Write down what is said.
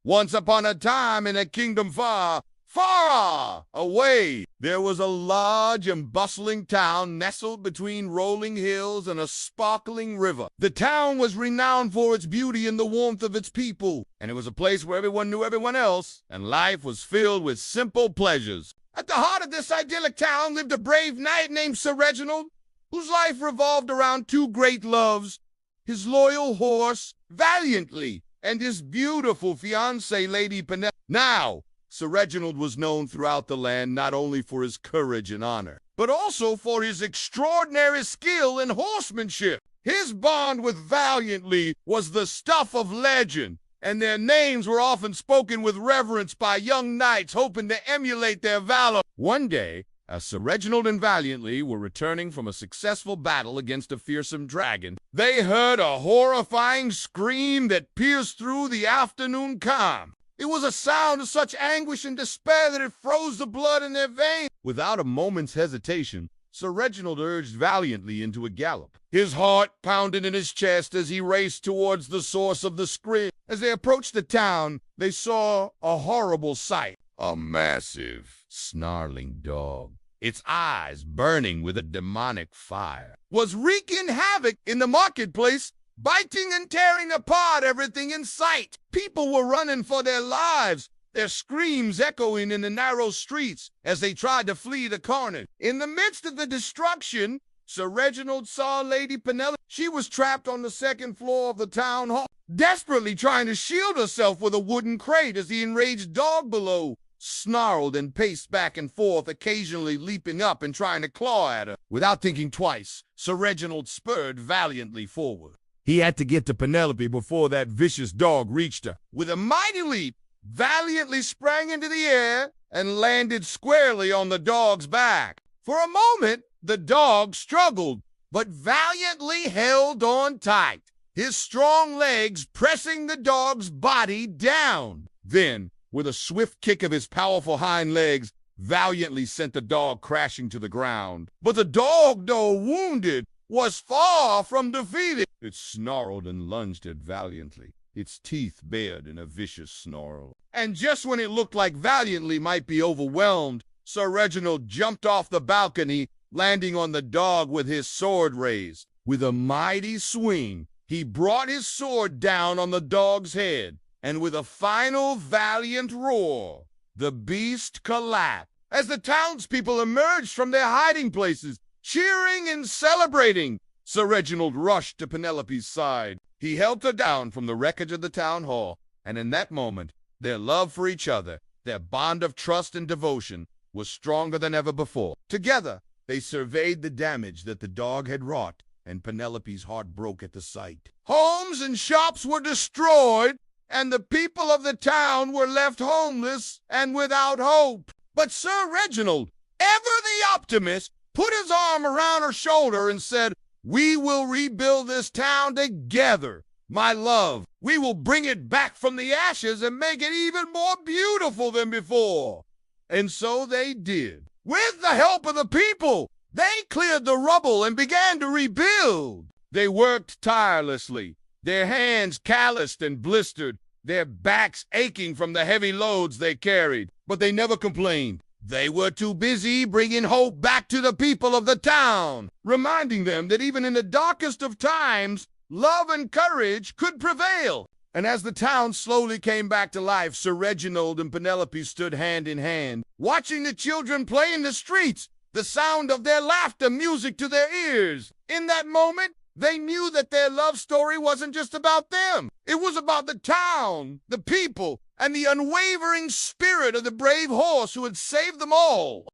Once upon a time in a kingdom far, far away, there was a large and bustling town nestled between rolling hills and a sparkling river. The town was renowned for its beauty and the warmth of its people, and it was a place where everyone knew everyone else, and life was filled with simple pleasures. At the heart of this idyllic town lived a brave knight named Sir Reginald, whose life revolved around two great loves, his loyal horse, Valiantly, and his beautiful fiancée, Lady Penelope. Now, Sir Reginald was known throughout the land not only for his courage and honor, but also for his extraordinary skill in horsemanship. His bond with Valiantly was the stuff of legend, and their names were often spoken with reverence by young knights hoping to emulate their valor. One day, as Sir Reginald and Valiantly were returning from a successful battle against a fearsome dragon, they heard a horrifying scream that pierced through the afternoon calm. It was a sound of such anguish and despair that it froze the blood in their veins. Without a moment's hesitation, Sir Reginald urged Valiantly into a gallop. His heart pounded in his chest as he raced towards the source of the scream. As they approached the town, they saw a horrible sight. A massive, snarling dog, its eyes burning with a demonic fire, was wreaking havoc in the marketplace, biting and tearing apart everything in sight. People were running for their lives, their screams echoing in the narrow streets as they tried to flee the carnage. In the midst of the destruction, Sir Reginald saw Lady Penelope. She was trapped on the second floor of the town hall, desperately trying to shield herself with a wooden crate as the enraged dog below snarled and paced back and forth, occasionally leaping up and trying to claw at her. Without thinking twice, Sir Reginald spurred Valiantly forward. He had to get to Penelope before that vicious dog reached her. With a mighty leap, Valiantly sprang into the air and landed squarely on the dog's back. For a moment, the dog struggled, but Valiantly held on tight, his strong legs pressing the dog's body down. Then, with a swift kick of his powerful hind legs, Valiantly sent the dog crashing to the ground. But the dog, though wounded, was far from defeated. It snarled and lunged at Valiantly, its teeth bared in a vicious snarl. And just when it looked like Valiantly might be overwhelmed, Sir Reginald jumped off the balcony, landing on the dog with his sword raised. With a mighty swing, he brought his sword down on the dog's head, and with a final valiant roar, the beast collapsed. As the townspeople emerged from their hiding places, cheering and celebrating, Sir Reginald rushed to Penelope's side. He helped her down from the wreckage of the town hall, and in that moment, their love for each other, their bond of trust and devotion, was stronger than ever before. Together, they surveyed the damage that the dog had wrought, and Penelope's heart broke at the sight. Homes and shops were destroyed, and the people of the town were left homeless and without hope. But Sir Reginald, ever the optimist, put his arm around her shoulder and said, "We will rebuild this town together, my love. We will bring it back from the ashes and make it even more beautiful than before." And so they did. With the help of the people, they cleared the rubble and began to rebuild. They worked tirelessly, their hands calloused and blistered, their backs aching from the heavy loads they carried. But they never complained. They were too busy bringing hope back to the people of the town, reminding them that even in the darkest of times, love and courage could prevail. And as the town slowly came back to life, Sir Reginald and Penelope stood hand in hand, watching the children play in the streets, the sound of their laughter music to their ears. In that moment, they knew that their love story wasn't just about them. It was about the town, the people, and the unwavering spirit of the brave horse who had saved them all.